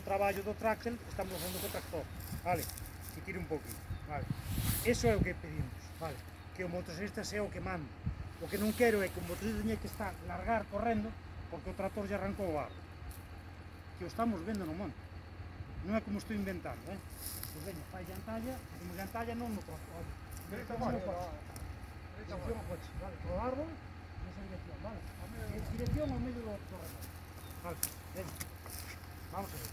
traballo do tráctel, estamos facendo co tractor, vale? Que tire un pouquinho, vale? Eso é o que pedimos, vale? Que o motoristas é o que manda. O que non quero é que o motorista teña que estar largar correndo porque o tractor ya arrancou o árbol. Que o estamos vendo no monte. Non é como estou inventando, Pois veña, fai llantalla, como llantalla non no tractor. Dirección ao coche, vale? Pro árbol, nesa dirección, vale? Dirección ao medio do remoto. Vale, veña. Vamos a ver.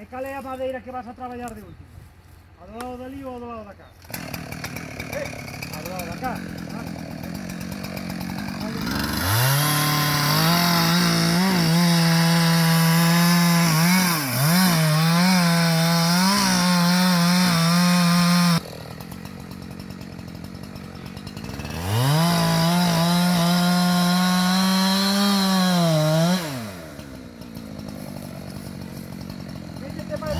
E cal é a madeira que vas a traballar de último? A do lado dali ou a do lado da casa? A do lado da casa, vale? Métete máis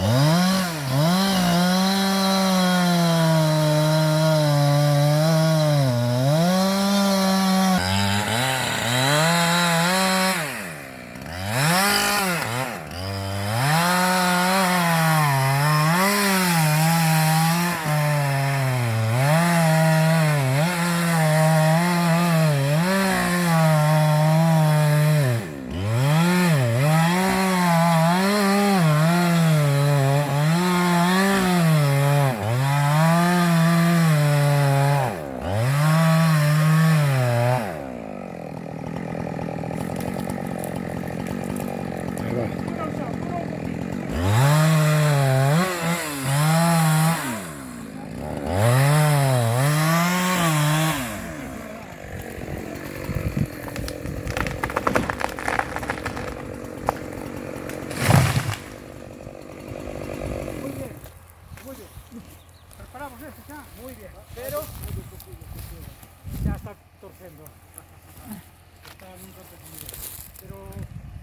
preparamos este xa, moi bien, pero ya está torcendo. Está nun corte muy bien. Pero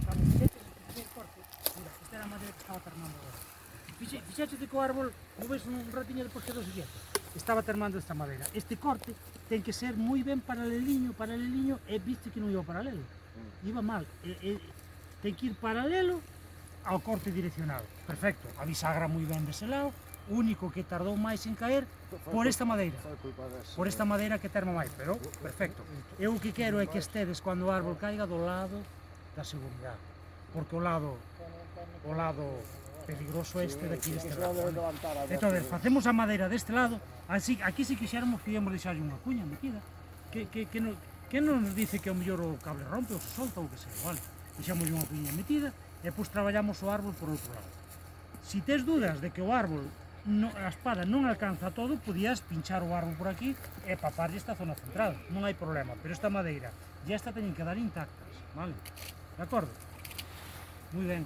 cando fixeches el corte, mira, esta era a madeira que estaba termando agora. Fixeches que o árbol, como ves un ratiño depois quedou siguiente, estaba termando esta madeira. Este corte ten que ser moi ben paraleliño, e viste que non iba paralelo. Iba mal. Ten que ir paralelo ao corte direccional. Perfecto, a bisagra moi ben dese lado. O único que tardou máis en caer por esta madeira. Por esta madeira que terma máis, pero perfecto. Eu o que quero é que estedes cando o árbol caiga do lado da seguridade. Porque o lado peligroso este daqui deste lado. Entón, facemos a madeira deste lado, así, aquí se quixéramos podíamos deixarlle unha cuña metida. Que non nos dice que o mellor o cable rompe ou se solta ou que sea, vale? Deixamos unha cuña metida e pois traballamos o árbol por outro lado. Si tes dudas de que o árbol a espada non alcanza todo, podías pinchar o árbol por aquí e paparlle esta zona central, non hai problema, pero esta madeira e esta teñen que dar intactas, vale? De acordo? Moi ben.